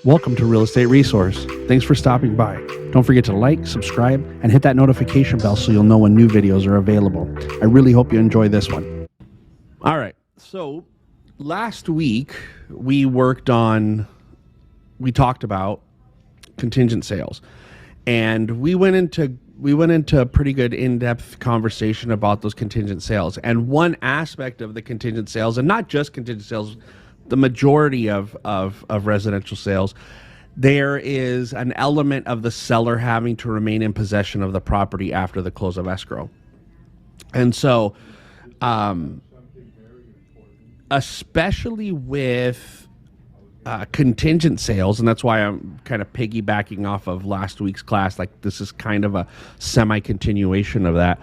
Welcome to Real Estate Resource. Thanks for stopping by. Don't forget to like, subscribe, and hit that notification bell so you'll know when new videos are available. I really hope you enjoy this one. All right. So last week we talked about contingent sales, and we went into a pretty good in-depth conversation about those contingent sales. And one aspect of the contingent sales, and not just contingent sales, the majority of residential sales, there is an element of the seller having to remain in possession of the property after the close of escrow. And so, especially with contingent sales, and that's why I'm kind of piggybacking off of last week's class, like this is kind of a semi-continuation of that,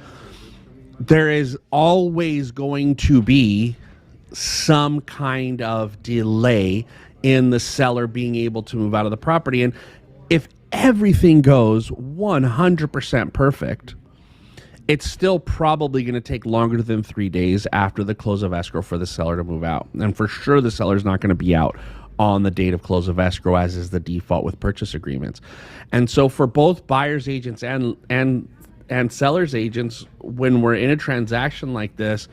there is always going to be some kind of delay in the seller being able to move out of the property. And if everything goes 100% perfect, it's still probably going to take longer than 3 days after the close of escrow for the seller to move out. And for sure, the seller's not going to be out on the date of close of escrow, as is the default with purchase agreements. And so for both buyer's agents and seller's agents, when we're in a transaction like this,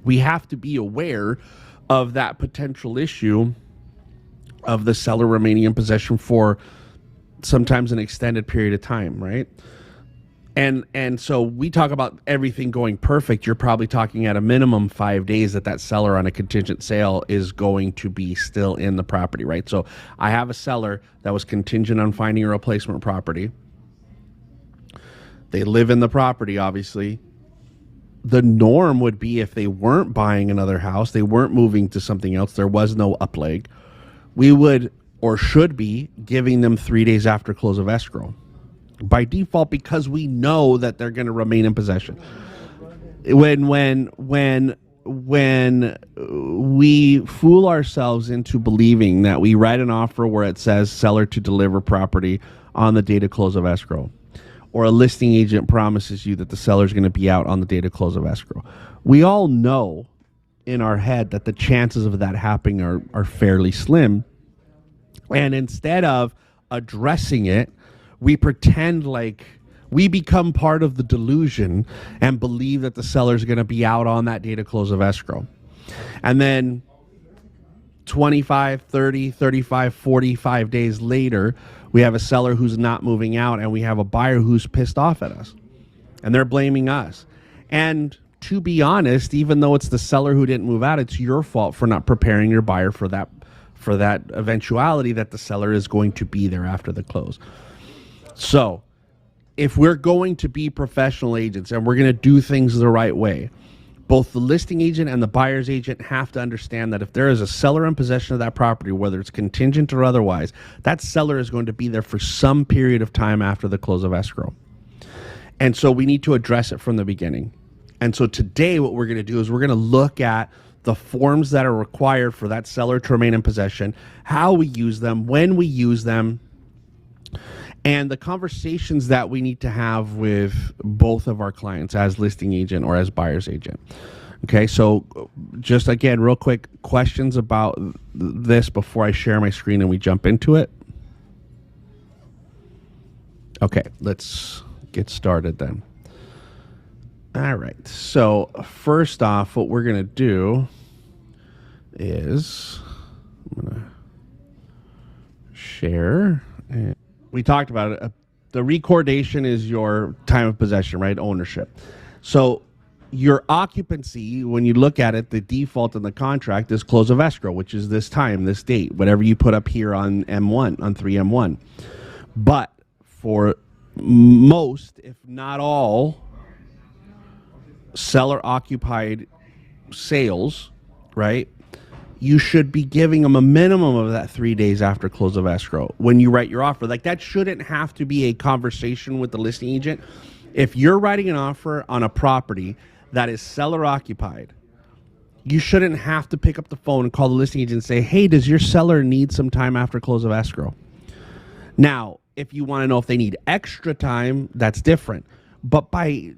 we have to be aware of that potential issue of the seller remaining in possession for sometimes an extended period of time, right? And so we talk about everything going perfect. You're probably talking at a minimum 5 days that seller on a contingent sale is going to be still in the property, right? So I have a seller that was contingent on finding a replacement property. They live in the property, obviously. The norm would be if they weren't buying another house, they weren't moving to something else, there was no upleg, we would or should be giving them 3 days after close of escrow by default, because we know that they're going to remain in possession. When we fool ourselves into believing that we write an offer where it says seller to deliver property on the date of close of escrow, or a listing agent promises you that the seller is going to be out on the date of close of escrow, we all know in our head that the chances of that happening are fairly slim. And instead of addressing it, we pretend like we become part of the delusion and believe that the seller is going to be out on that date of close of escrow. And then 25, 30, 35, 45 days later, we have a seller who's not moving out, and we have a buyer who's pissed off at us, and they're blaming us. And to be honest, even though it's the seller who didn't move out, it's your fault for not preparing your buyer for that eventuality that the seller is going to be there after the close. So if we're going to be professional agents and we're going to do things the right way, both the listing agent and the buyer's agent have to understand that if there is a seller in possession of that property, whether it's contingent or otherwise, that seller is going to be there for some period of time after the close of escrow. And so we need to address it from the beginning. And so today what we're going to do is we're going to look at the forms that are required for that seller to remain in possession, how we use them, when we use them, and the conversations that we need to have with both of our clients as listing agent or as buyer's agent. Okay, so just again, real quick, questions about this before I share my screen and we jump into it? Okay, let's get started then. All right, so first off, what we're going to do is I'm going to share. And we talked about it. The recordation is your time of possession, right? Ownership. So your occupancy, when you look at it, the default in the contract is close of escrow, which is this time, this date, whatever you put up here on M1, on 3M1. But for most, if not all, seller occupied sales, right? You should be giving them a minimum of that 3 days after close of escrow when you write your offer. Like, that shouldn't have to be a conversation with the listing agent. If you're writing an offer on a property that is seller occupied, you shouldn't have to pick up the phone and call the listing agent and say, hey, does your seller need some time after close of escrow? Now, if you want to know if they need extra time, that's different. But by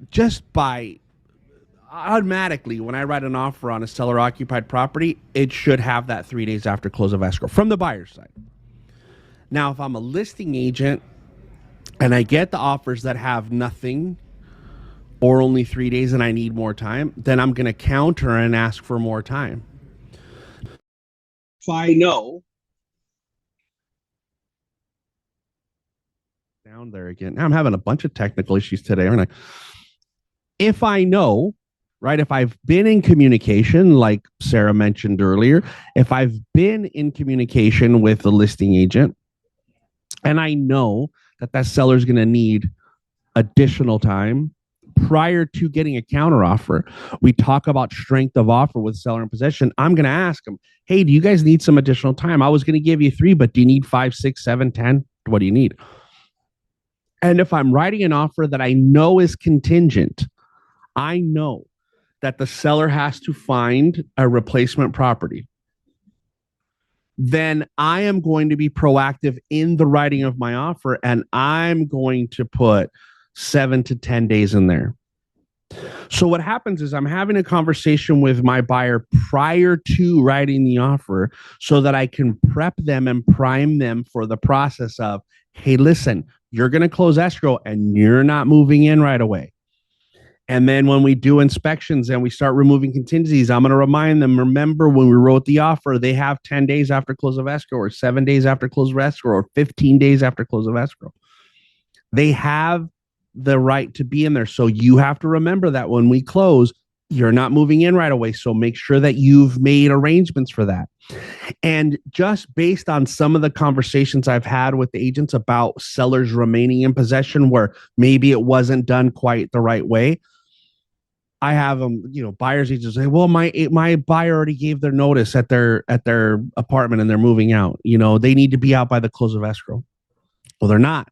automatically, when I write an offer on a seller occupied property, it should have that 3 days after close of escrow from the buyer's side. Now, if I'm a listing agent and I get the offers that have nothing or only 3 days and I need more time, then I'm going to counter and ask for more time. If I know down there again, now I'm having a bunch of technical issues today, aren't I? If I know, right, if I've been in communication, like Sarah mentioned earlier, if I've been in communication with the listing agent and I know that that seller is going to need additional time prior to getting a counteroffer, we talk about strength of offer with seller in possession. I'm going to ask them, hey, do you guys need some additional time? I was going to give you 3, but do you need 5, 6, 7, 10? What do you need? And if I'm writing an offer that I know is contingent, I know that the seller has to find a replacement property, then I am going to be proactive in the writing of my offer, and I'm going to put 7 to 10 days in there. So what happens is I'm having a conversation with my buyer prior to writing the offer so that I can prep them and prime them for the process of, hey, listen, you're going to close escrow and you're not moving in right away. And then when we do inspections and we start removing contingencies, I'm going to remind them, remember when we wrote the offer, they have 10 days after close of escrow or 7 days after close of escrow or 15 days after close of escrow. They have the right to be in there. So you have to remember that when we close, you're not moving in right away. So make sure that you've made arrangements for that. And just based on some of the conversations I've had with agents about sellers remaining in possession where maybe it wasn't done quite the right way, I have them, buyers agents say, well, my buyer already gave their notice at their apartment and they're moving out. They need to be out by the close of escrow. Well, they're not.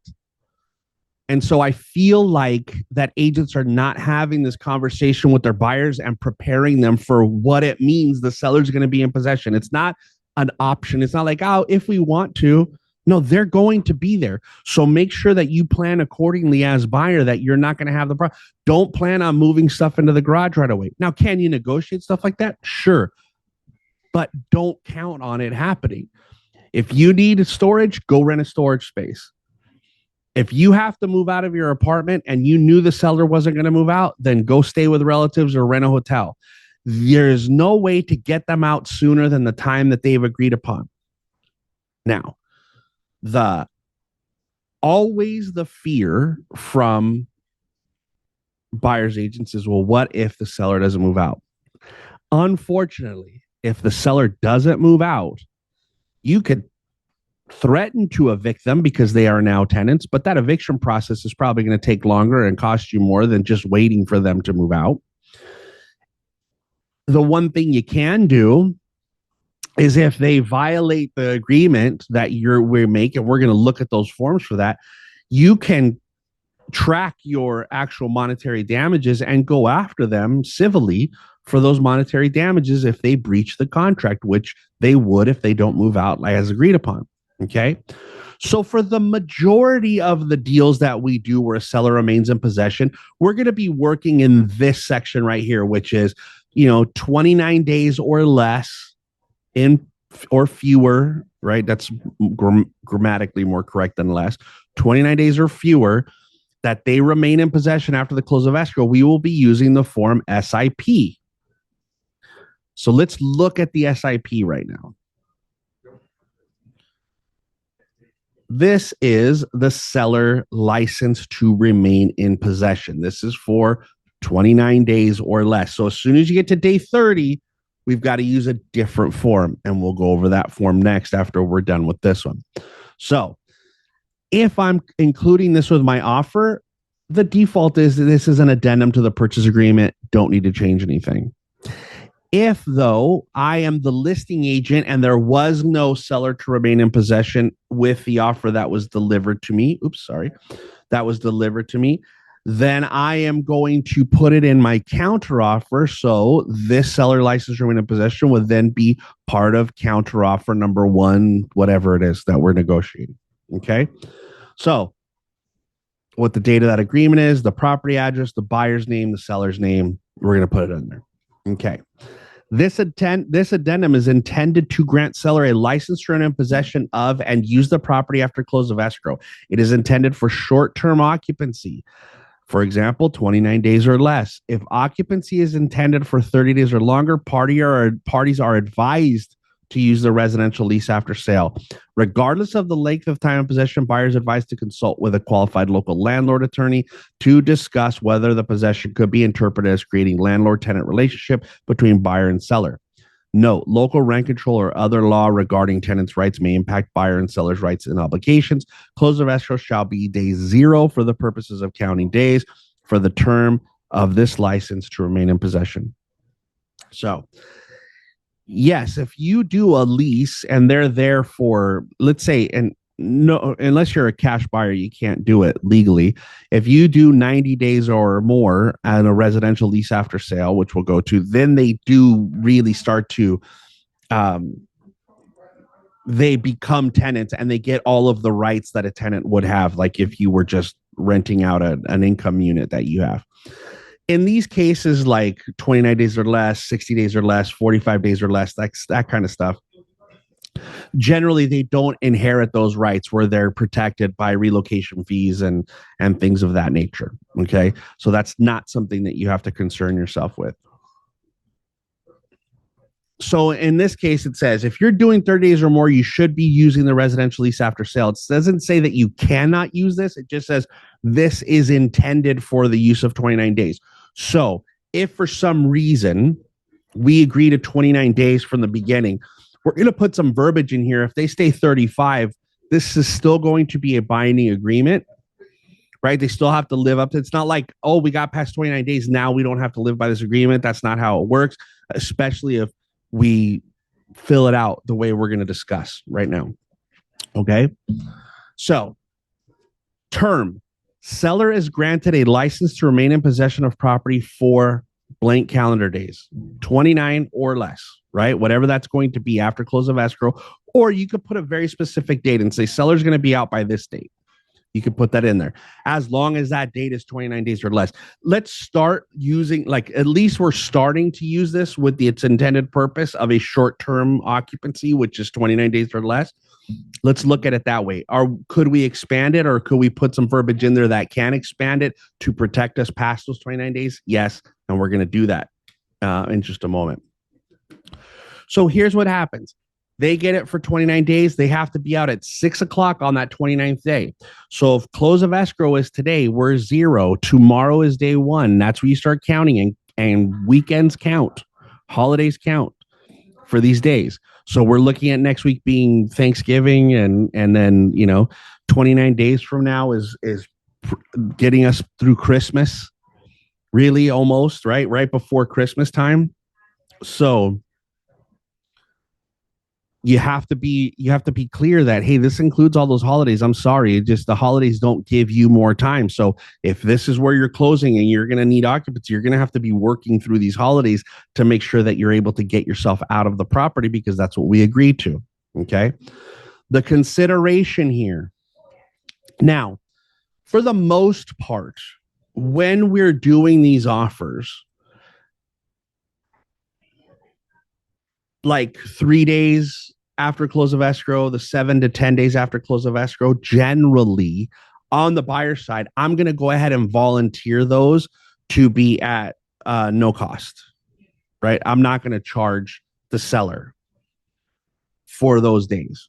And so I feel like that agents are not having this conversation with their buyers and preparing them for what it means the seller's going to be in possession. It's not an option. It's not like, oh, if we want to. No, they're going to be there. So make sure that you plan accordingly as buyer that you're not going to have the problem. Don't plan on moving stuff into the garage right away. Now, can you negotiate stuff like that? Sure. But don't count on it happening. If you need storage, go rent a storage space. If you have to move out of your apartment and you knew the seller wasn't going to move out, then go stay with relatives or rent a hotel. There's no way to get them out sooner than the time that they've agreed upon. Now, always the fear from buyer's agents is, well, what if the seller doesn't move out? Unfortunately, if the seller doesn't move out, you could threaten to evict them because they are now tenants, but that eviction process is probably going to take longer and cost you more than just waiting for them to move out. The one thing you can do is if they violate the agreement that we're making, we're going to look at those forms for that. You can track your actual monetary damages and go after them civilly for those monetary damages if they breach the contract, which they would if they don't move out as agreed upon. Okay. So for the majority of the deals that we do where a seller remains in possession, we're going to be working in this section right here, which is, 29 days or less or fewer, right? That's grammatically more correct than less. 29 days or fewer that they remain in possession after the close of escrow. We will be using the form SIP. So let's look at the SIP right now. This is the seller license to remain in possession. This is for 29 days or less. So as soon as you get to day 30, we've got to use a different form, and we'll go over that form next after we're done with this one. So if I'm including this with my offer, the default is that this is an addendum to the purchase agreement. Don't need to change anything. If, though, I am the listing agent and there was no seller to remain in possession with the offer that was delivered to me, then I am going to put it in my counteroffer. So this seller license to remain in possession would then be part of counteroffer number 1, whatever it is that we're negotiating. Okay. So what the date of that agreement is, the property address, the buyer's name, the seller's name. We're going to put it in there. Okay. This addendum is intended to grant seller a license to rent in possession of and use the property after close of escrow. It is intended for short-term occupancy. For example, 29 days or less. If occupancy is intended for 30 days or longer, parties are advised to use the residential lease after sale. Regardless of the length of time in possession, buyers are advised to consult with a qualified local landlord attorney to discuss whether the possession could be interpreted as creating landlord-tenant relationship between buyer and seller. Note, local rent control or other law regarding tenants' rights may impact buyer and seller's rights and obligations. Close of escrow shall be day 0 for the purposes of counting days for the term of this license to remain in possession. So, yes, if you do a lease and they're there for, let's say, and no, unless you're a cash buyer, you can't do it legally. If you do 90 days or more on a residential lease after sale, which we'll go to, then they do really start to, they become tenants and they get all of the rights that a tenant would have, like if you were just renting out an income unit that you have. In these cases, like 29 days or less, 60 days or less, 45 days or less, that kind of stuff, generally they don't inherit those rights where they're protected by relocation fees and things of that nature. Okay, so that's not something that you have to concern yourself with. So in this case, it says if you're doing 30 days or more, you should be using the residential lease after sale. It doesn't say that you cannot use this. It just says this is intended for the use of 29 days. So if for some reason we agree to 29 days from the beginning, we're going to put some verbiage in here. If they stay 35, this is still going to be a binding agreement, right? They still have to live up to it. It's not like, oh, we got past 29 days. Now we don't have to live by this agreement. That's not how it works, especially if we fill it out the way we're going to discuss right now. Okay. So, term. Seller is granted a license to remain in possession of property for blank calendar days, 29 or less, right? Whatever that's going to be after close of escrow. Or you could put a very specific date and say seller's going to be out by this date. You could put that in there as long as that date is 29 days or less. Let's start using, like, at least we're starting to use this with its intended purpose of a short-term occupancy, which is 29 days or less. Let's look at it that way. Could we expand it, or could we put some verbiage in there that can expand it to protect us past those 29 days? Yes, and we're going to do that in just a moment. So here's what happens. They get it for 29 days. They have to be out at 6 o'clock on that 29th day. So if close of escrow is today, we're 0. Tomorrow is day 1. That's where you start counting, and weekends count. Holidays count for these days. So we're looking at next week being Thanksgiving, and then 29 days from now is getting us through Christmas. Really, almost right before Christmas time. So you have to be clear that, hey, this includes all those holidays. I'm sorry, just the holidays don't give you more time. So if this is where you're closing and you're going to need occupancy, you're going to have to be working through these holidays to make sure that you're able to get yourself out of the property, because that's what we agreed to. Okay. The consideration here. Now, for the most part, when we're doing these offers, like 3 days after close of escrow, the 7 to 10 days after close of escrow, generally on the buyer side, I'm going to go ahead and volunteer those to be at no cost, right? I'm not going to charge the seller for those days,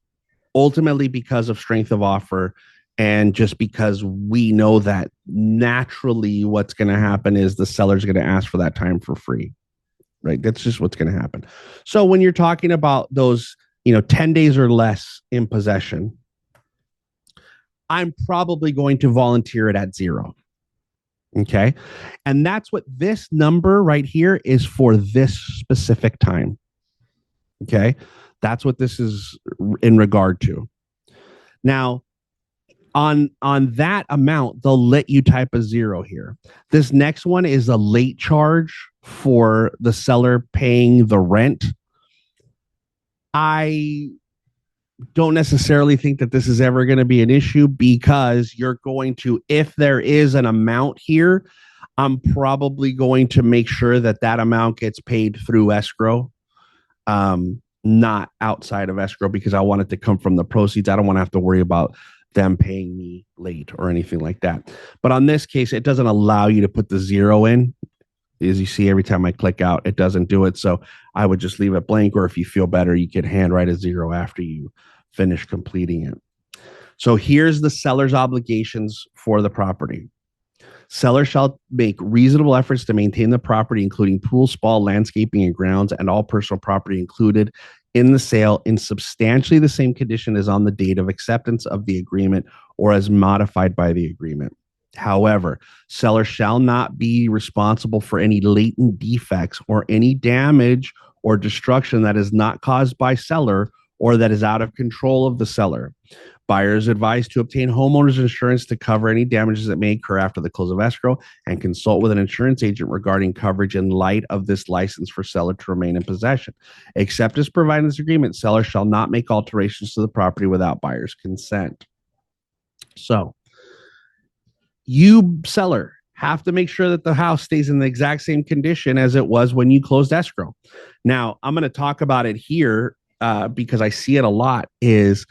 ultimately because of strength of offer, and just because we know that naturally what's going to happen is the seller's going to ask for that time for free. Right. That's just what's going to happen. So when you're talking about those, 10 days or less in possession, I'm probably going to volunteer it at 0. Okay. And that's what this number right here is for, this specific time. Okay. That's what this is in regard to. Now, on that amount, they'll let you type a 0 here. This next one is a late charge for the seller paying the rent. I don't necessarily think that this is ever going to be an issue because you're going to, if there is an amount here, I'm probably going to make sure that that amount gets paid through escrow, not outside of escrow, because I want it to come from the proceeds. I don't want to have to worry about them paying me late or anything like that. But on this case, it doesn't allow you to put the zero in. As you see, every time I click out, it doesn't do it. So I would just leave it blank, or if you feel better, you could handwrite a zero after you finish completing it. So here's the seller's obligations for the property. Seller shall make reasonable efforts to maintain the property, including pool, spa, landscaping, and grounds, and all personal property included in the sale in substantially the same condition as on the date of acceptance of the agreement or as modified by the agreement. However, seller shall not be responsible for any latent defects or any damage or destruction that is not caused by seller or that is out of control of the seller. Buyer is advised to obtain homeowners insurance to cover any damages that may occur after the close of escrow and consult with an insurance agent regarding coverage in light of this license for seller to remain in possession. Except as provided in this agreement, seller shall not make alterations to the property without buyer's consent. So, you, seller, have to make sure that the house stays in the exact same condition as it was when you closed escrow. Now, I'm going to talk about it here because I see it a lot, is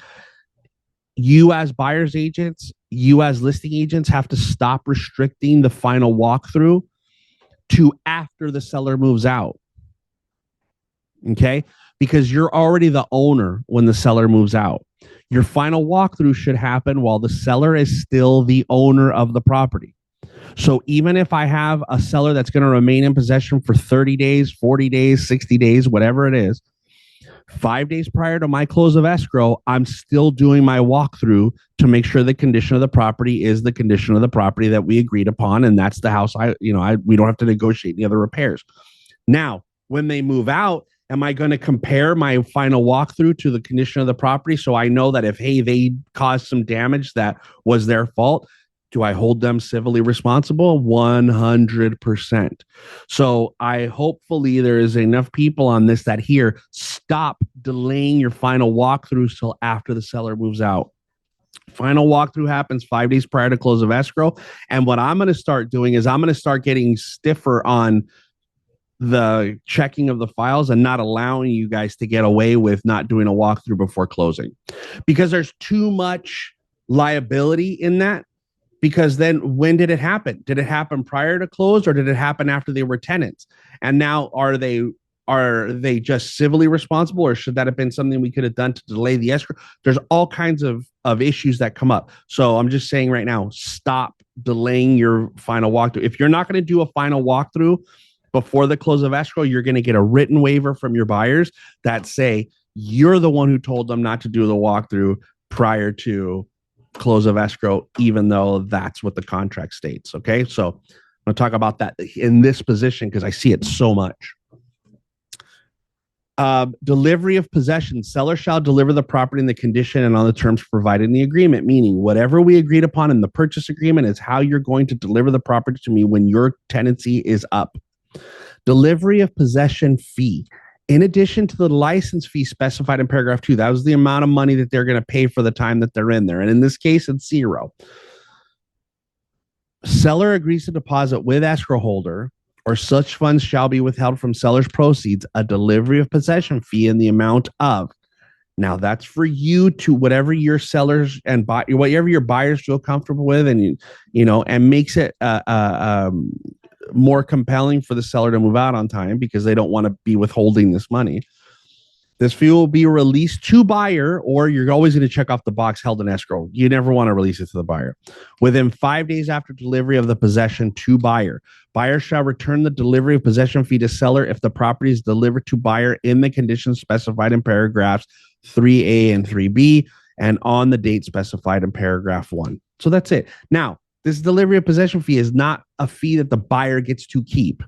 you as buyer's agents, you as listing agents have to stop restricting the final walkthrough to after the seller moves out. Okay? Because you're already the owner when the seller moves out. Your final walkthrough should happen while the seller is still the owner of the property. So even if I have a seller that's going to remain in possession for 30 days, 40 days, 60 days, whatever it is, 5 days prior to my close of escrow, I'm still doing my walkthrough to make sure the condition of the property is the condition of the property that we agreed upon. And that's the house we don't have to negotiate any other repairs. Now, when they move out, am I going to compare my final walkthrough to the condition of the property so I know that if, hey, they caused some damage that was their fault, do I hold them civilly responsible? 100%. So hopefully there is enough people on this that here, stop delaying your final walkthrough till after the seller moves out. Final walkthrough happens 5 days prior to close of escrow. And what I'm going to start doing is I'm going to start getting stiffer on the checking of the files and not allowing you guys to get away with not doing a walkthrough before closing, because there's too much liability in that. Because then when did it happen? Did it happen prior to close or did it happen after they were tenants? And now are they just civilly responsible, or should that have been something we could have done to delay the escrow? There's all kinds of issues that come up. So I'm just saying right now, stop delaying your final walkthrough. If you're not going to do a final walkthrough before the close of escrow, you're going to get a written waiver from your buyers that say you're the one who told them not to do the walkthrough prior to close of escrow, even though that's what the contract states. Okay. So I'm going to talk about that in this position because I see it so much. Delivery of possession. Seller shall deliver the property in the condition and on the terms provided in the agreement, meaning whatever we agreed upon in the purchase agreement is how you're going to deliver the property to me when your tenancy is up. Delivery of possession fee. In addition to the license fee specified in paragraph 2, that was the amount of money that they're going to pay for the time that they're in there. And in this case, it's zero. Seller agrees to deposit with escrow holder, or such funds shall be withheld from seller's proceeds, a delivery of possession fee in the amount of. Now that's for you to whatever your sellers and whatever your buyers feel comfortable with, and and makes it more compelling for the seller to move out on time because they don't want to be withholding this money. This fee will be released to buyer, or you're always going to check off the box held in escrow. You never want to release it to the buyer. Within 5 days after delivery of the possession to buyer, buyer shall return the delivery of possession fee to seller if the property is delivered to buyer in the conditions specified in paragraphs 3A and 3B and on the date specified in paragraph 1. So that's it. Now, this delivery of possession fee is not a fee that the buyer gets to keep.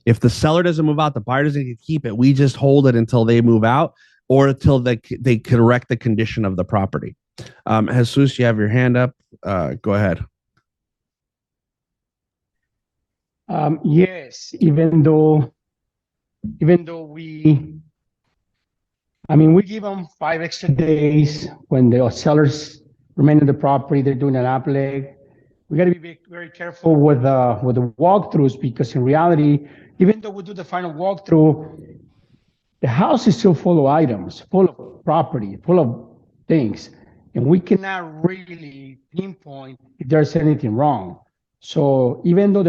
If the seller doesn't move out, the buyer doesn't get to keep it. We just hold it until they move out or until they correct the condition of the property. Jesus, you have your hand up. Go ahead. Yes, even though we I mean, we give them 5 extra days when the sellers remain in the property. They're doing an applet. We got to be very careful with the walkthroughs because in reality, even though we do the final walkthrough, the house is still full of items, full of property, full of things, and we cannot really pinpoint if there's anything wrong. So even though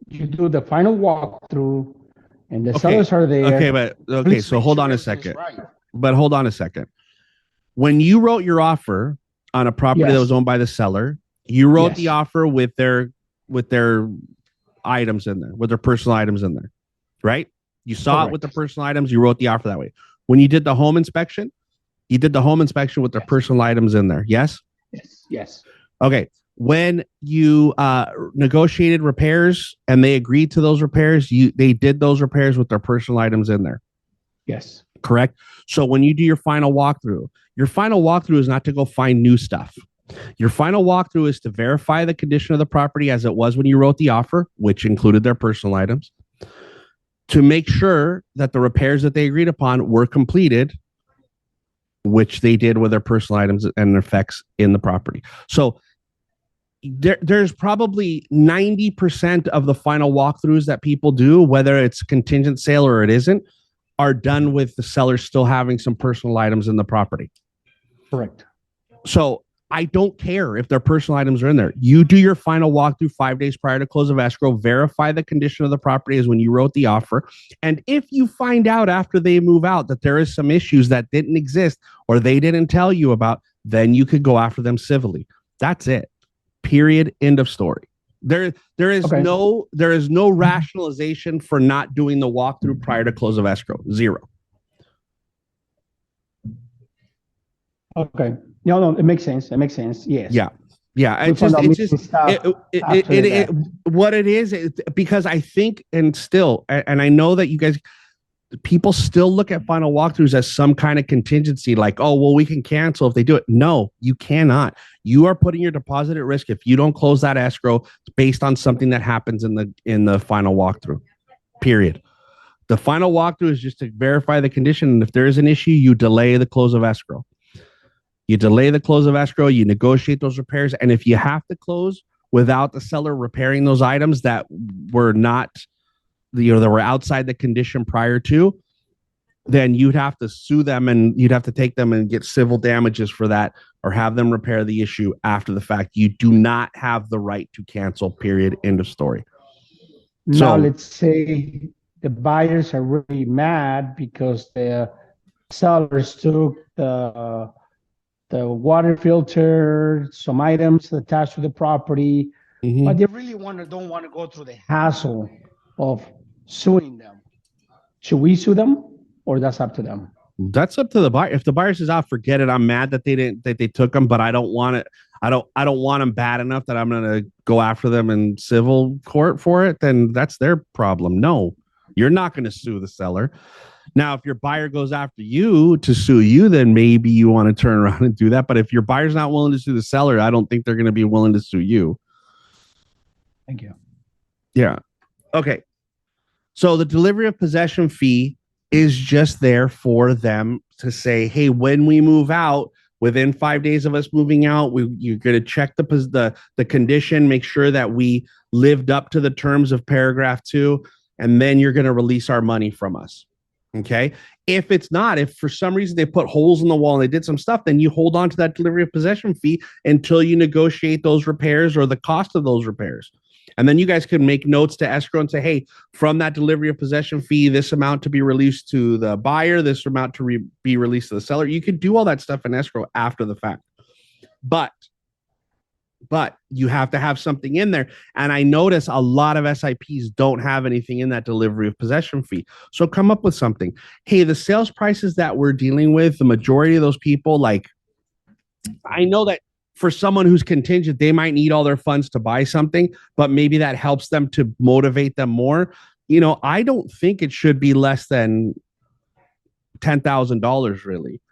you do the final walkthrough and the Okay. sellers are Okay, there, but okay, please so make hold sure on a everything's second. right. But hold on a second. When you wrote your offer on a property that was Yes, owned by the seller, you wrote the yes, offer with their items in there, with their personal items in there, right? You saw it with the correct. personal items, you wrote the offer that way. When you did the home inspection, you did the home inspection with their Yes, personal items in there. Yes? yes, yes, Okay. When you negotiated repairs and they agreed to those repairs, they did those repairs with their personal items in there. yes. Correct. So when you do your final walkthrough is not to go find new stuff. Your final walkthrough is to verify the condition of the property as it was when you wrote the offer, which included their personal items, to make sure that the repairs that they agreed upon were completed, which they did with their personal items and effects in the property. So there's probably 90% of the final walkthroughs that people do, whether it's contingent sale or it isn't, are done with the seller still having some personal items in the property. Correct. So I don't care if their personal items are in there. You do your final walkthrough 5 days prior to close of escrow, verify the condition of the property as when you wrote the offer. And if you find out after they move out that there is some issues that didn't exist or they didn't tell you about, then you could go after them civilly. That's it. Period. End of story. There is Okay. no rationalization for not doing the walkthrough prior to close of escrow. Zero. Okay. No, it makes sense. It makes sense. Yes. Yeah. Yeah. We found out It's missing just stuff after the fact. what it is because I think and still and I know that you guys people still look at final walkthroughs as some kind of contingency, like, oh, well, we can cancel if they do it. No, you cannot. You are putting your deposit at risk if you don't close that escrow based on something that happens in the final walkthrough. Period. The final walkthrough is just to verify the condition. And if there is an issue, you delay the close of escrow. You delay the close of escrow, you negotiate those repairs. And if you have to close without the seller repairing those items that were not, that were outside the condition prior to, then you'd have to sue them and you'd have to take them and get civil damages for that or have them repair the issue after the fact. You do not have the right to cancel, period. End of story. Now, So, let's say the buyers are really mad because the sellers took the water filter, some items attached to the property, but they really don't want to go through the hassle of suing them. Should we sue them, or that's up to them? that's up to the buyer. If the buyer says, "I'll forget it," I'm mad that they took them, but I don't want it. I don't want them bad enough that I'm going to go after them in civil court for it. Then that's their problem. No, you're not going to sue the seller. Now, if your buyer goes after you to sue you, then maybe you want to turn around and do that. But if your buyer's not willing to sue the seller, I don't think they're going to be willing to sue you. Thank you. Yeah. Okay. So the delivery of possession fee is just there for them to say, hey, when we move out, within 5 days of us moving out, you're going to check the condition, make sure that we lived up to the terms of paragraph 2, and then you're going to release our money from us. Okay. If it's not, if for some reason they put holes in the wall and they did some stuff, then you hold on to that delivery of possession fee until you negotiate those repairs or the cost of those repairs. And then you guys can make notes to escrow and say, hey, from that delivery of possession fee, this amount to be released to the buyer, this amount to be released to the seller. You could do all that stuff in escrow after the fact. But you have to have something in there. And I notice a lot of SIPs don't have anything in that delivery of possession fee. So come up with something. Hey, the sales prices that we're dealing with, the majority of those people, like, I know that for someone who's contingent, they might need all their funds to buy something, but maybe that helps them to motivate them more. I don't think it should be less than $10,000 really.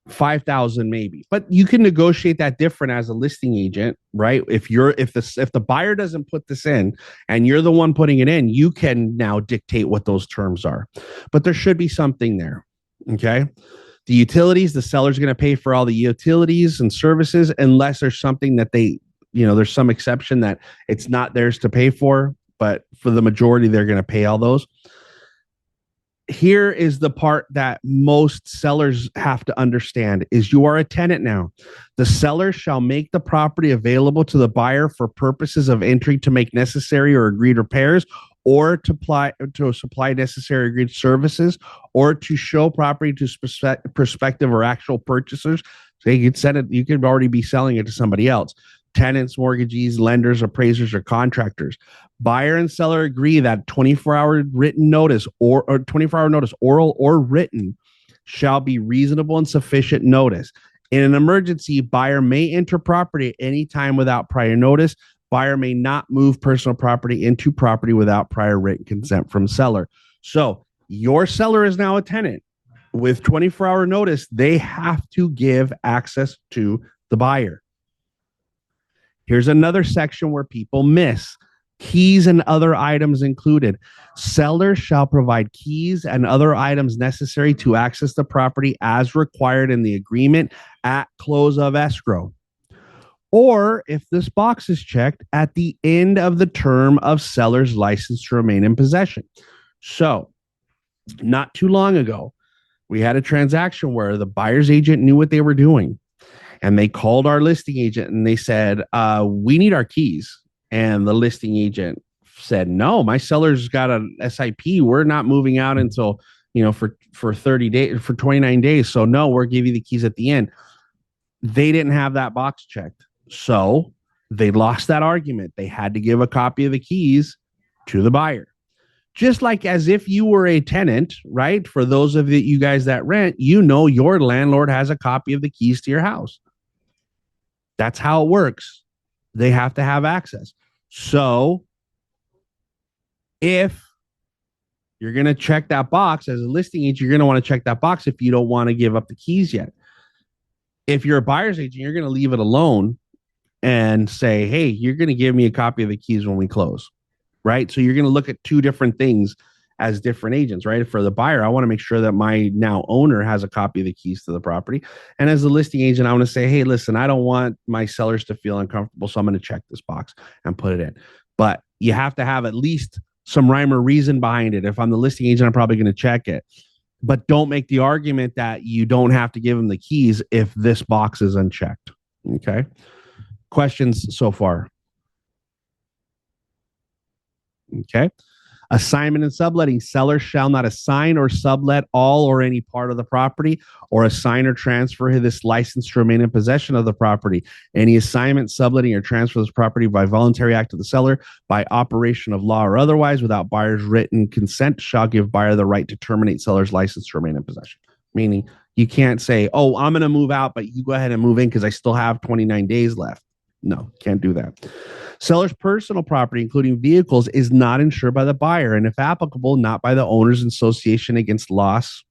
5,000 maybe, but you can negotiate that different as a listing agent, right? If the buyer doesn't put this in and you're the one putting it in, you can now dictate what those terms are, but there should be something there. Okay. The utilities, the seller's going to pay for all the utilities and services unless there's something that there's some exception that it's not theirs to pay for, but for the majority, they're going to pay all those. Here is the part that most sellers have to understand is you are a tenant now. The seller shall make the property available to the buyer for purposes of entry to make necessary or agreed repairs, or to supply necessary agreed services, or to show property to prospective or actual purchasers. So you could already be selling it to somebody else. Tenants, mortgagees, lenders, appraisers, or contractors. Buyer and seller agree that 24-hour written notice or 24-hour notice, oral or written, shall be reasonable and sufficient notice. In an emergency, buyer may enter property at any time without prior notice. Buyer may not move personal property into property without prior written consent from seller. So your seller is now a tenant. With 24-hour notice, they have to give access to the buyer. Here's another section where people miss. Keys and other items included. Seller shall provide keys and other items necessary to access the property as required in the agreement at close of escrow. Or if this box is checked, at the end of the term of seller's license to remain in possession. So, not too long ago, we had a transaction where the buyer's agent knew what they were doing. And they called our listing agent and they said, we need our keys. And the listing agent said, no, my seller's got an SIP. We're not moving out until, for 30 days, for 29 days. So no, we'll give you the keys at the end. They didn't have that box checked. So they lost that argument. They had to give a copy of the keys to the buyer. Just like as if you were a tenant, right? For those of you guys that rent, your landlord has a copy of the keys to your house. That's how it works. They have to have access. So if you're going to check that box as a listing agent, you're going to want to check that box if you don't want to give up the keys yet. If you're a buyer's agent, you're going to leave it alone and say, hey, you're going to give me a copy of the keys when we close, right? So you're going to look at two different things as different agents, right? For the buyer, I want to make sure that my now owner has a copy of the keys to the property. And as a listing agent, I want to say, hey, listen, I don't want my sellers to feel uncomfortable, so I'm going to check this box and put it in. But you have to have at least some rhyme or reason behind it. If I'm the listing agent, I'm probably going to check it. But don't make the argument that you don't have to give them the keys if this box is unchecked. Okay. Questions so far? Okay. Assignment and subletting. Seller shall not assign or sublet all or any part of the property, or assign or transfer this license to remain in possession of the property. Any assignment, subletting, or transfer of this property by voluntary act of the seller, by operation of law or otherwise, without buyer's written consent, shall give buyer the right to terminate seller's license to remain in possession. Meaning, you can't say, oh, I'm going to move out, but you go ahead and move in because I still have 29 days left. No, can't do that. Seller's personal property, including vehicles, is not insured by the buyer, and if applicable, not by the owner's association against loss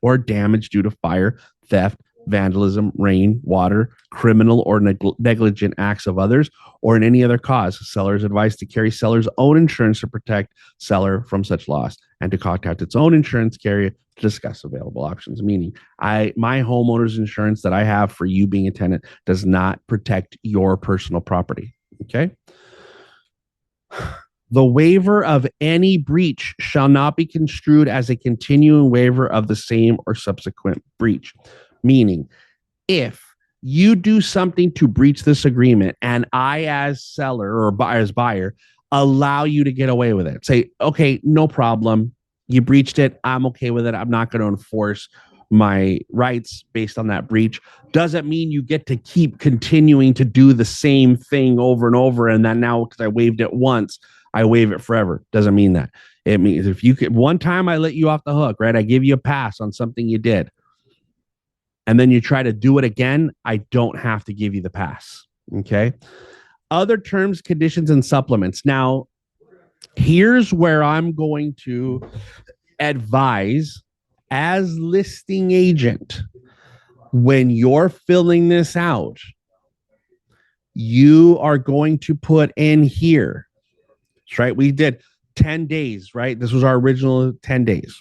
or damage due to fire, theft, vandalism, rain, water, criminal or negligent acts of others, or in any other cause. Seller is advised to carry seller's own insurance to protect seller from such loss, and to contact its own insurance carrier to discuss available options. Meaning, my homeowner's insurance that I have for you being a tenant does not protect your personal property. Okay. The waiver of any breach shall not be construed as a continuing waiver of the same or subsequent breach. Meaning, if you do something to breach this agreement and I, as seller or as buyer, allow you to get away with it, say, okay, no problem. You breached it. I'm okay with it. I'm not going to enforce my rights based on that breach. Doesn't mean you get to keep continuing to do the same thing over and over. And then now, because I waived it once, I waive it forever. Doesn't mean that. It means if you could, one time I let you off the hook, right? I give you a pass on something you did. And then you try to do it again, I don't have to give you the pass. Okay. Other terms, conditions, and supplements. Now, here's where I'm going to advise as listing agent, when you're filling this out, you are going to put in here, right? We did 10 days, right? This was our original 10 days.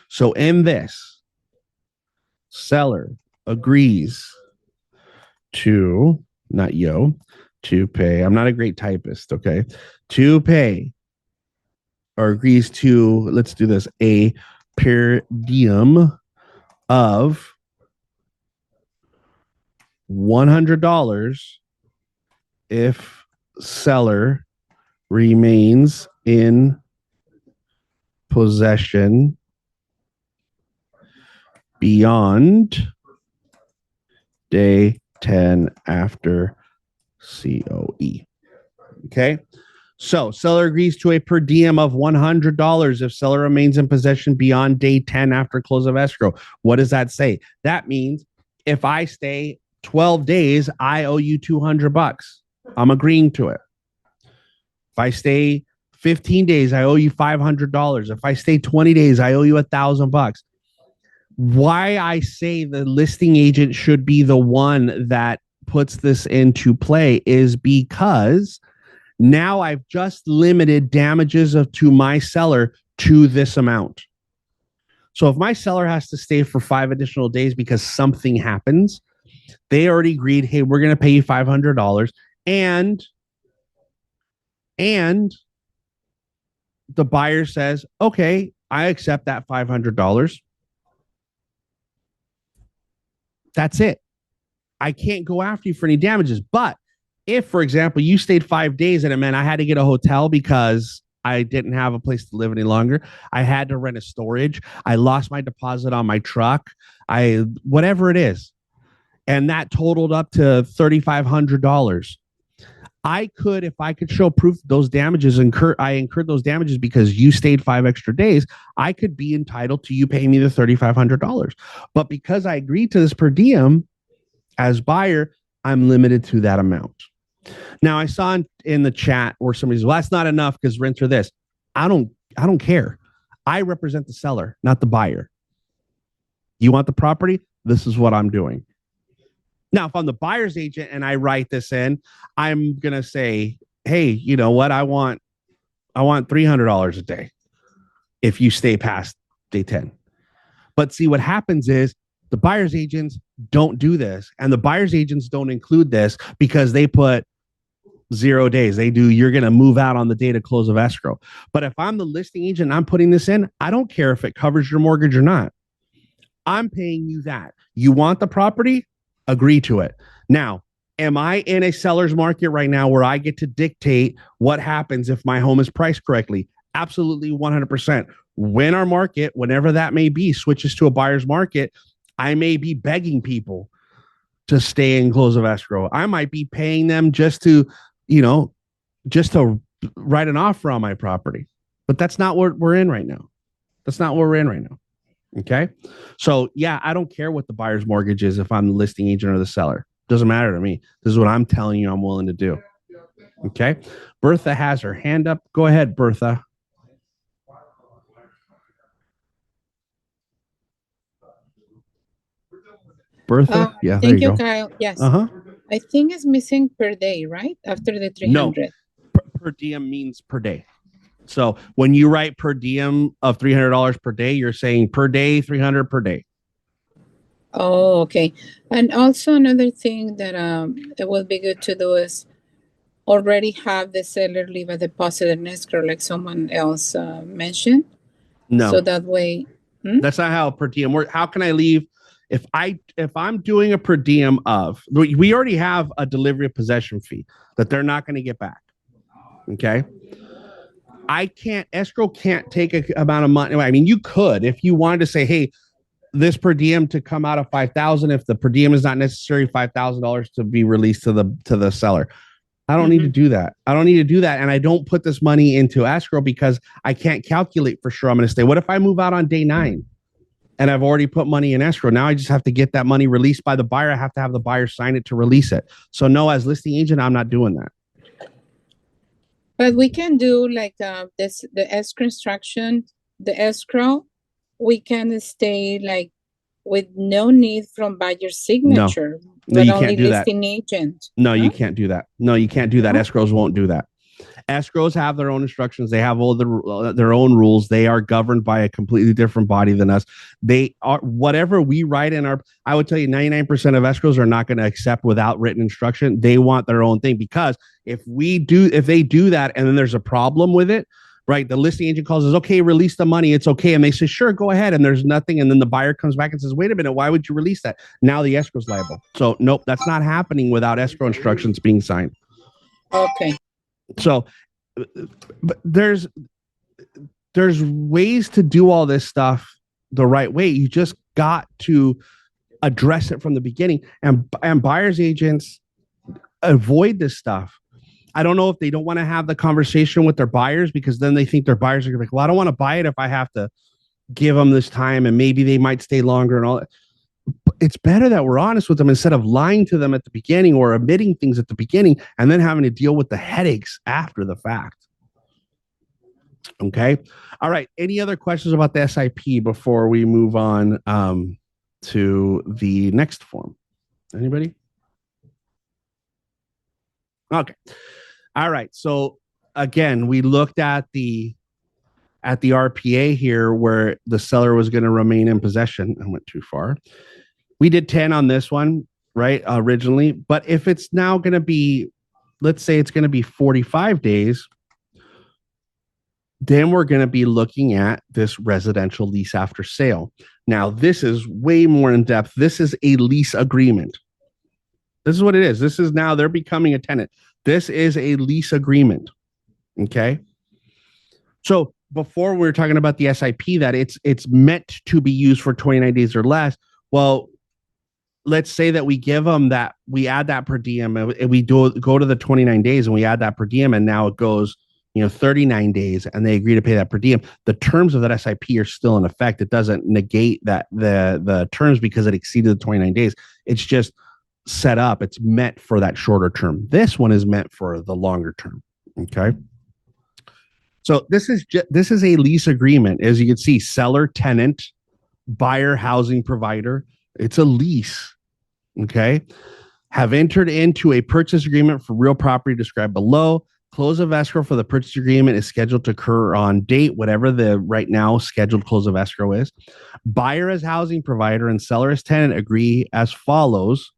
So in this, seller agrees to, not yo, to pay. I'm not a great typist, okay? To pay or agrees to, let's do this, a per diem of $100 if seller remains in possession beyond day 10 after COE. Okay. So seller agrees to a per diem of $100 if seller remains in possession beyond day 10 after close of escrow. What does that say? That means if I stay 12 days, I owe you $200. I'm agreeing to it. If I stay 15 days, I owe you $500. If I stay 20 days, I owe you $1,000. Why I say the listing agent should be the one that puts this into play is because now I've just limited damages to my seller to this amount. So if my seller has to stay for 5 additional days because something happens, they already agreed, hey, we're going to pay you $500, and the buyer says, okay, I accept that $500. That's it. I can't go after you for any damages. But if, for example, you stayed 5 days and it meant I had to get a hotel because I didn't have a place to live any longer, I had to rent a storage, I lost my deposit on my truck, whatever it is, and that totaled up to $3,500. If I could show proof those damages I incurred those damages because you stayed 5 extra days, I could be entitled to you paying me the $3,500. But because I agreed to this per diem as buyer, I'm limited to that amount. Now I saw in the chat where somebody says, well, that's not enough because rents are this. I don't care. I represent the seller, not the buyer. You want the property? This is what I'm doing. Now, if I'm the buyer's agent and I write this in, I'm going to say, hey, you know what? I want $300 a day if you stay past day 10. But see, what happens is the buyer's agents don't do this, and the buyer's agents don't include this because they put 0 days. They do, you're going to move out on the date of close of escrow. But if I'm the listing agent and I'm putting this in, I don't care if it covers your mortgage or not. I'm paying you that. You want the property? Agree to it. Now, am I in a seller's market right now where I get to dictate what happens if my home is priced correctly? Absolutely 100%. When our market, whenever that may be, switches to a buyer's market, I may be begging people to stay in close of escrow. I might be paying them just to write an offer on my property. But that's not what we're in right now. That's not what we're in right now. Okay. So yeah, I don't care what the buyer's mortgage is if I'm the listing agent or the seller. Doesn't matter to me. This is what I'm telling you I'm willing to do. Okay. Bertha has her hand up. Go ahead, Bertha. Bertha? Yeah, there thank you you, go. Kyle. Yes. Uh-huh. I think it's missing per day, right? After the 300. No, per diem means per day. So when you write per diem of $300 per day, you're saying per day, 300 per day. Oh, okay. And also another thing that it would be good to do is already have the seller leave a deposit in escrow, like someone else mentioned. No. So that way. That's not how per diem works. How can I leave if I'm doing a per diem of, we already have a delivery of possession fee that they're not going to get back. Okay. Escrow can't take a amount of money. I mean, you could, if you wanted to say, hey, this per diem to come out of 5,000, if the per diem is not necessary, $5,000 to be released to the seller. I don't need to do that. I don't need to do that. And I don't put this money into escrow because I can't calculate for sure I'm going to stay. What if I move out on day 9 and I've already put money in escrow? Now I just have to get that money released by the buyer. I have to have the buyer sign it to release it. So no, as listing agent, I'm not doing that. But we can do like the escrow instruction, the escrow, we can stay like with no need from buyer's signature. No, you can't do that. Listing agent. No, you can't do that. No, you can't do that. Escrows won't do that. Escrows have their own instructions. They have all their own rules. They are governed by a completely different body than us. They are whatever we write in our. I would tell you, 99% of escrows are not going to accept without written instruction. They want their own thing because if they do that, and then there's a problem with it, right? The listing agent calls us, okay, release the money. It's okay, and they say, sure, go ahead. And there's nothing, and then the buyer comes back and says, wait a minute, why would you release that? Now the escrow's liable. So nope, that's not happening without escrow instructions being signed. Okay. So, but there's ways to do all this stuff the right way. You just got to address it from the beginning, and buyers agents avoid this stuff. I don't know if they don't want to have the conversation with their buyers because then they think their buyers are going to be like, well, I don't want to buy it if I have to give them this time and maybe they might stay longer and all that. It's better that we're honest with them instead of lying to them at the beginning or omitting things at the beginning and then having to deal with the headaches after the fact. Okay. All right. Any other questions about the SIP before we move on to the next form? Anybody? Okay. All right. So again, we looked at the RPA here where the seller was going to remain in possession. I went too far. We did 10 on this one, right? Originally. But if it's now going to be, let's say it's going to be 45 days, then we're going to be looking at this residential lease after sale. Now, this is way more in depth. This is a lease agreement. This is what it is. This is now they're becoming a tenant. This is a lease agreement. Okay. So before we were talking about the SIP, that it's meant to be used for 29 days or less. Well, let's say that we give them that, we add that per diem and we go to the 29 days and we add that per diem and now it goes, 39 days and they agree to pay that per diem. The terms of that SIP are still in effect. It doesn't negate that the terms because it exceeded the 29 days. It's just set up. It's meant for that shorter term. This one is meant for the longer term. Okay. So this is a lease agreement. As you can see, seller, tenant, buyer, housing provider. It's a lease. Okay. Have entered into a purchase agreement for real property described below. Close of escrow for the purchase agreement is scheduled to occur on date, whatever the right now scheduled close of escrow is. Buyer as housing provider and seller as tenant agree as follows.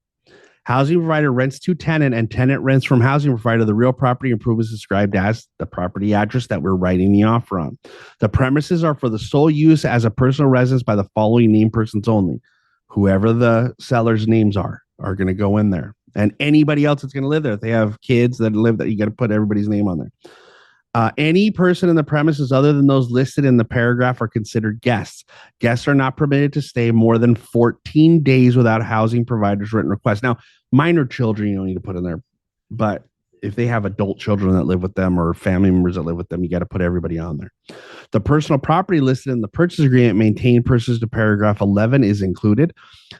Housing provider rents to tenant and tenant rents from housing provider the real property improvements described as the property address that we're writing the offer on. The premises are for the sole use as a personal residence by the following named persons only. Whoever the seller's names are going to go in there. And anybody else that's going to live there. If they have kids that live there, you got to put everybody's name on there. Any person in the premises other than those listed in the paragraph are considered guests. Guests are not permitted to stay more than 14 days without housing provider's written request. Now, minor children you don't need to put in there, but if they have adult children that live with them or family members that live with them, you got to put everybody on there. The personal property listed in the purchase agreement maintained pursuant to paragraph 11 is included.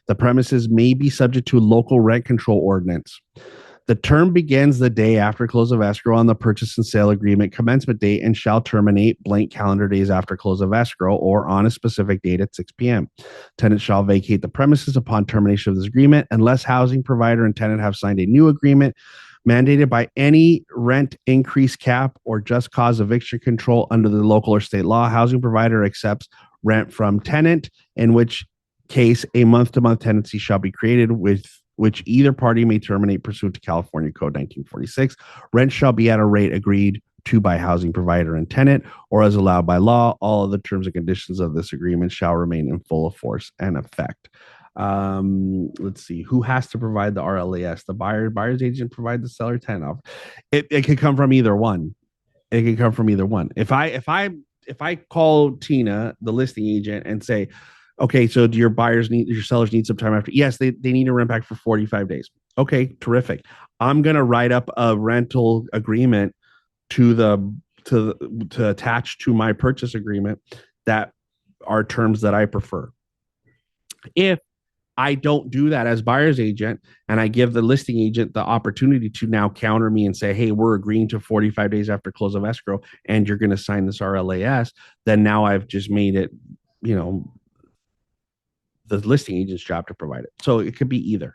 The premises may be subject to local rent control ordinance. The term begins the day after close of escrow on the purchase and sale agreement commencement date and shall terminate blank calendar days after close of escrow or on a specific date at 6 p.m. Tenant shall vacate the premises upon termination of this agreement unless housing provider and tenant have signed a new agreement mandated by any rent increase cap or just cause eviction control under the local or state law. Housing provider accepts rent from tenant, in which case a month-to-month tenancy shall be created with which either party may terminate pursuant to California Code 1946. Rent shall be at a rate agreed to by housing provider and tenant or as allowed by law. All of the terms and conditions of this agreement shall remain in full force and effect. Let's see who has to provide the RLAS. The buyer's agent provide the seller tenant offer. It could come from either one. It could come from either one. If I call Tina, the listing agent, and say, okay, so do your sellers need some time after? Yes, they need to rent back for 45 days. Okay, terrific. I'm gonna write up a rental agreement to attach to my purchase agreement that are terms that I prefer. If I don't do that as buyer's agent and I give the listing agent the opportunity to now counter me and say, hey, we're agreeing to 45 days after close of escrow and you're going to sign this RLAS, then now I've just made it, the listing agent's job to provide it. So it could be either.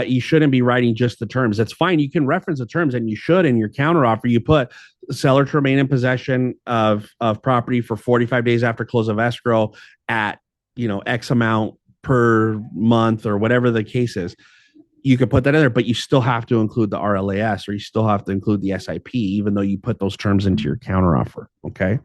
You shouldn't be writing just the terms. That's fine. You can reference the terms, and you should in your counteroffer. You put seller to remain in possession of property for 45 days after close of escrow at X amount per month or whatever the case is. You could put that in there, but you still have to include the RLAS, or you still have to include the SIP, even though you put those terms into your counteroffer. Okay.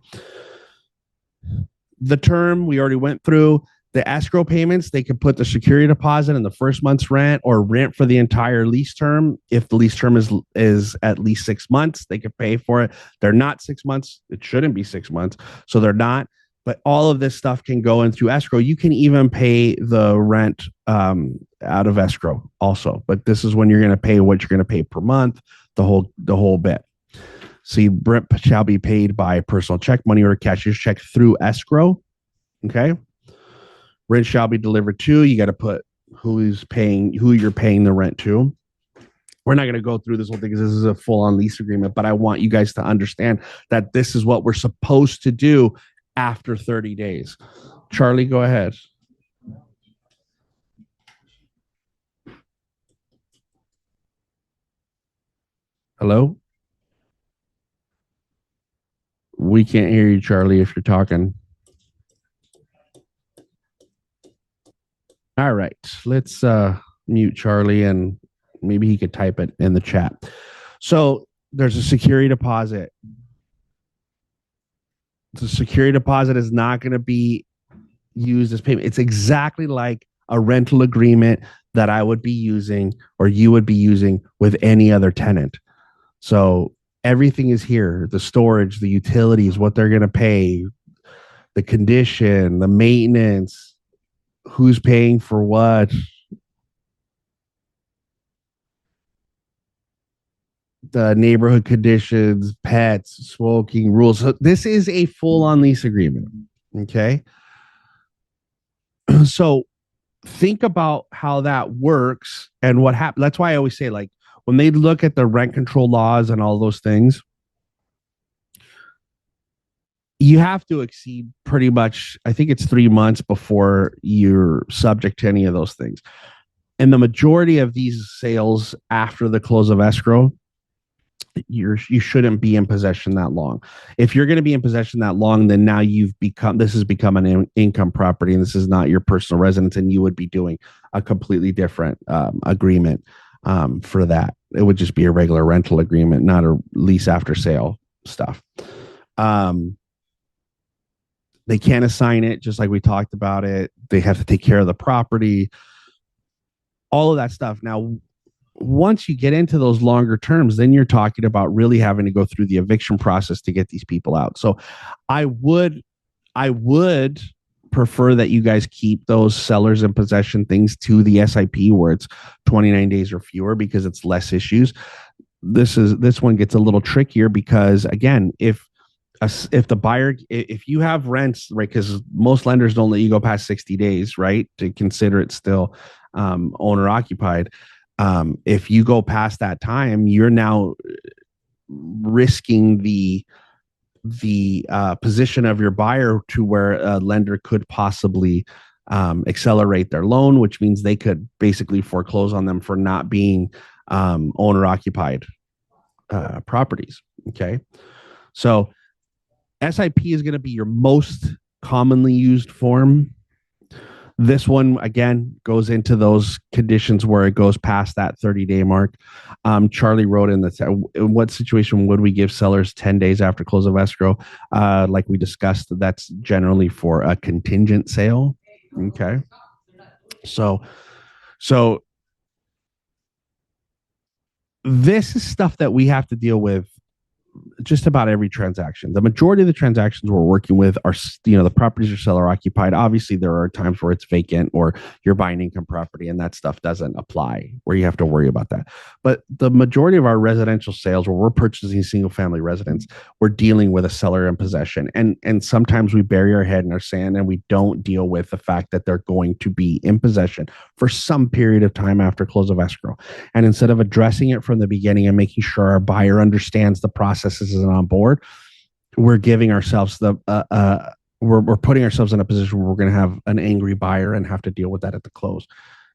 The term we already went through. The escrow payments, they could put the security deposit in the first month's rent, or rent for the entire lease term. If the lease term is at least 6 months, they could pay for it. They're not 6 months. It shouldn't be 6 months. So they're not. But all of this stuff can go into escrow. You can even pay the rent out of escrow also. But this is when you're going to pay what you're going to pay per month, the whole bit. See, rent shall be paid by personal check, money order, cashier's check through escrow. Okay. Rent shall be delivered to. You got to put who you're paying the rent to. We're not going to go through this whole thing because this is a full-on lease agreement, but I want you guys to understand that this is what we're supposed to do after 30 days. Charlie, go ahead. Hello? We can't hear you, Charlie, if you're talking. All right, let's mute Charlie, and maybe he could type it in the chat. So there's a security deposit. The security deposit is not going to be used as payment. It's exactly like a rental agreement that I would be using, or you would be using with any other tenant. So everything is here: the storage, the utilities, what they're going to pay, the condition, the maintenance, who's paying for what, the neighborhood conditions, pets, smoking rules. So this is a full-on lease agreement. Okay. So think about how that works and what happened. That's why I always say, like, when they look at the rent control laws and all those things, you have to exceed pretty much, I think it's 3 months before you're subject to any of those things. And the majority of these sales after the close of escrow, you shouldn't be in possession that long. If you're going to be in possession that long, then now this has become an income property, and this is not your personal residence, and you would be doing a completely different agreement for that. It would just be a regular rental agreement, not a lease after sale stuff. They can't assign it, just like we talked about it. They have to take care of the property, all of that stuff. Now, once you get into those longer terms, then you're talking about really having to go through the eviction process to get these people out. So I would prefer that you guys keep those sellers in possession things to the SIP, where it's 29 days or fewer, because it's less issues. This one gets a little trickier because, again, if the buyer, if you have rents, right, because most lenders don't let you go past 60 days, right, to consider it still owner occupied. If you go past that time, you're now risking the position of your buyer to where a lender could possibly accelerate their loan, which means they could basically foreclose on them for not being owner occupied properties. Okay. So SIP is going to be your most commonly used form. This one, again, goes into those conditions where it goes past that 30-day mark. Charlie wrote in in what situation would we give sellers 10 days after close of escrow? Like we discussed, that's generally for a contingent sale. Okay. So this is stuff that we have to deal with just about every transaction. The majority of the transactions we're working with are, the properties are seller occupied. Obviously, there are times where it's vacant or you're buying income property, and that stuff doesn't apply where you have to worry about that. But the majority of our residential sales, where we're purchasing single family residence, we're dealing with a seller in possession. And sometimes we bury our head in our sand and we don't deal with the fact that they're going to be in possession for some period of time after close of escrow. And instead of addressing it from the beginning and making sure our buyer understands the processes and on board, we're giving ourselves we're putting ourselves in a position where we're going to have an angry buyer and have to deal with that at the close.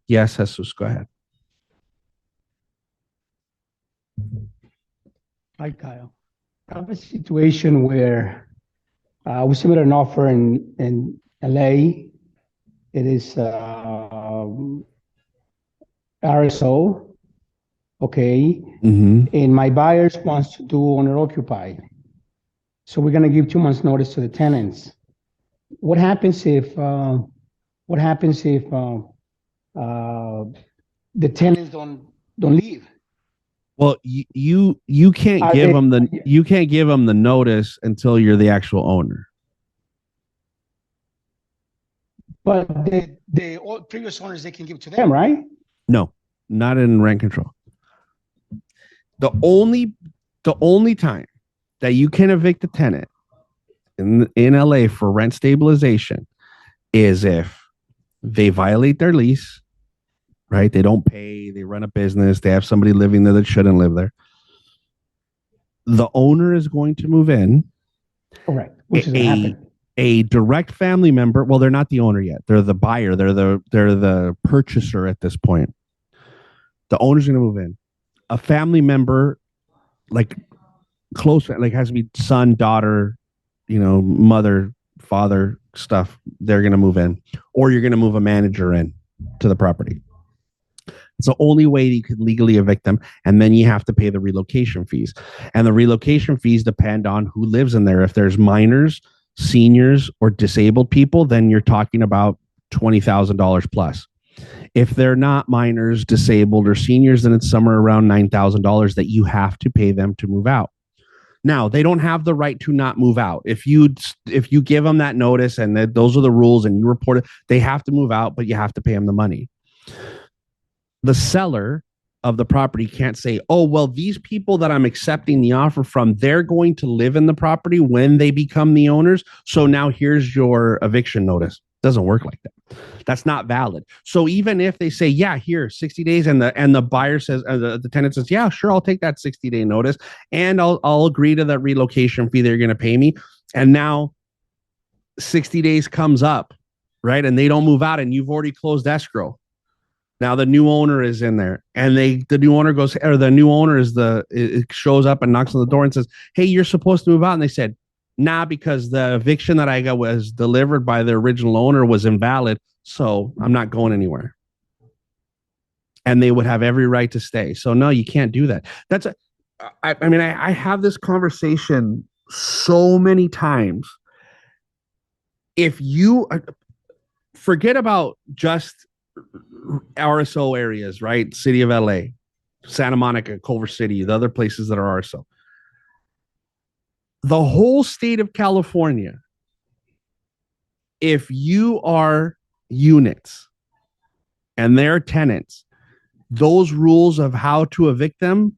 Yes, Jesus, go ahead. Hi, Kyle. I have a situation where we submitted an offer in LA. It is RSO, okay, Mm-hmm. and my buyers wants to do owner occupied. So we're gonna give 2 months notice to the tenants. What happens if what happens if uh, the tenants don't leave? Well, you can't Are give they? them the notice until you're the actual owner. But the previous owners they can give to them, right? No, not in rent control. The only time that you can evict a tenant in LA for rent stabilization is if they violate their lease, right? They don't pay, they run a business, they have somebody living there that shouldn't live there. The owner is going to move in. Correct. Which is gonna happen. A direct family member, well, they're not the owner yet. They're the buyer, they're the purchaser at this point. The owner's going to move in. A family member, like close, like has to be son, daughter, mother, father stuff. They're going to move in, or you're going to move a manager in to the property. It's the only way you could legally evict them. And then you have to pay the relocation fees. And the relocation fees depend on who lives in there. If there's minors, seniors, or disabled people, then you're talking about $20,000 plus. If they're not minors, disabled, or seniors, then it's somewhere around $9,000 that you have to pay them to move out. Now, they don't have the right to not move out. If you give them that notice and those are the rules and you report it, they have to move out, but you have to pay them the money. The seller of the property can't say, oh, well, these people that I'm accepting the offer from, they're going to live in the property when they become the owners. So now here's your eviction notice. Doesn't work like that. That's not valid. So even if they say, yeah, here, 60 days, and the buyer says, the tenant says, yeah, sure, I'll take that 60-day notice, and I'll agree to that relocation fee they're going to pay me. And now 60 days comes up, right? And they don't move out, and you've already closed escrow. Now the new owner is in there, and the new owner goes, or the new owner it shows up and knocks on the door and says, hey, you're supposed to move out. And they said, nah, because the eviction that I got was delivered by the original owner was invalid. So I'm not going anywhere. And they would have every right to stay. So no, you can't do that. I have this conversation so many times. If you forget about just RSO areas, right? City of LA, Santa Monica, Culver City, the other places that are RSO. The whole state of California, if you are units and they're tenants, those rules of how to evict them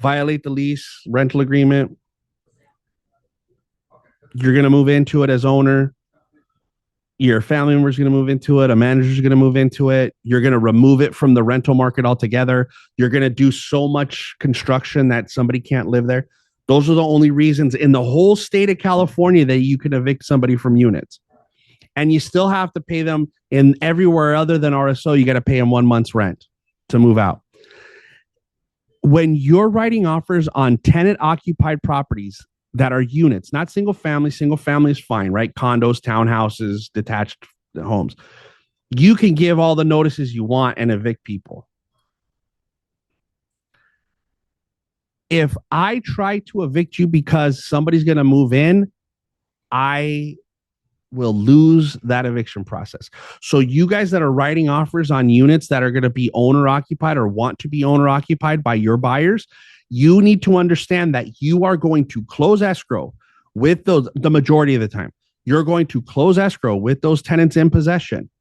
violate the lease, rental agreement. You're going to move into it as owner. Your family member is going to move into it. A manager is going to move into it. You're going to remove it from the rental market altogether. You're going to do so much construction that somebody can't live there. Those are the only reasons in the whole state of California that you can evict somebody from units. And you still have to pay them in everywhere other than RSO. You got to pay them 1 month's rent to move out. When you're writing offers on tenant occupied properties that are units, not single family is fine, right? Condos, townhouses, detached homes. You can give all the notices you want and evict people. If I try to evict you because somebody's going to move in, I will lose that eviction process. So you guys that are writing offers on units that are going to be owner occupied or want to be owner occupied by your buyers, you need to understand that you are going to close escrow with those, the majority of the time. You're going to close escrow with those tenants in possession,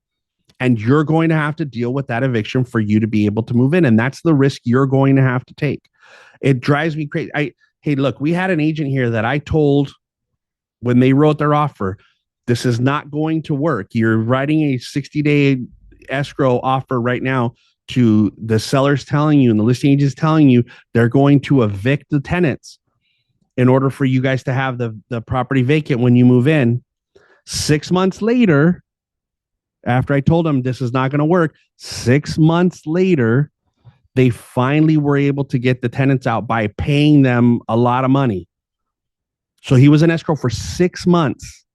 and you're going to have to deal with that eviction for you to be able to move in. And that's the risk you're going to have to take. It drives me crazy. Hey, look, we had an agent here that I told when they wrote their offer, this is not going to work. You're writing a 60-day escrow offer right now to the sellers telling you and the listing agents telling you they're going to evict the tenants in order for you guys to have the property vacant when you move in. 6 months later, after I told them this is not going to work, 6 months later, They finally were able to get the tenants out by paying them a lot of money. So he was in escrow for 6 months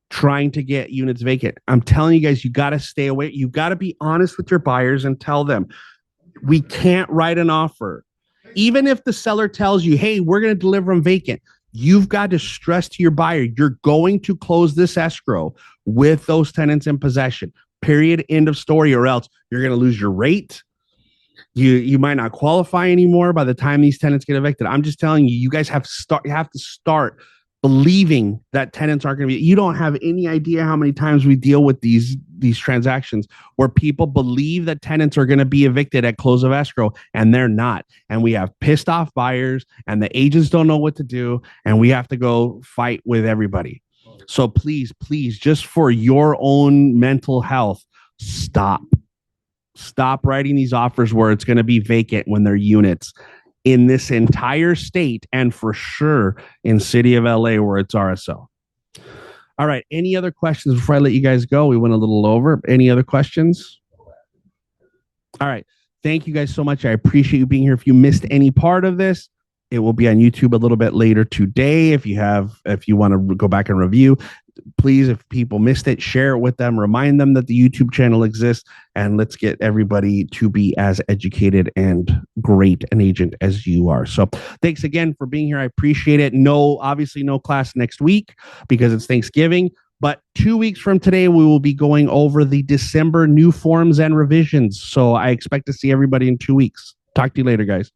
trying to get units vacant. I'm telling you guys, you got to stay away. You got to be honest with your buyers and tell them, we can't write an offer. Even if the seller tells you, hey, we're going to deliver them vacant, you've got to stress to your buyer, you're going to close this escrow with those tenants in possession. Period. End of story. Or else you're going to lose your rate. You might not qualify anymore by the time these tenants get evicted. I'm just telling you, you guys have to start believing that tenants aren't going to be. You don't have any idea how many times we deal with these transactions where people believe that tenants are going to be evicted at close of escrow and they're not. And we have pissed off buyers and the agents don't know what to do. And we have to go fight with everybody. So please, just for your own mental health, stop writing these offers where it's going to be vacant when they're units in this entire state, and for sure in city of LA where it's RSO. All right. Any other questions before I let you guys go? We went a little over. Any other questions? All right. Thank you guys so much. I appreciate you being here. If you missed any part of this, it will be on YouTube a little bit later today. If you want to go back and review, please, if people missed it, share it with them, remind them that the YouTube channel exists, and let's get everybody to be as educated and great an agent as you are. So thanks again for being here. I appreciate it. Obviously no class next week because it's Thanksgiving, but 2 weeks from today, we will be going over the December new forms and revisions. So I expect to see everybody in 2 weeks. Talk to you later, guys.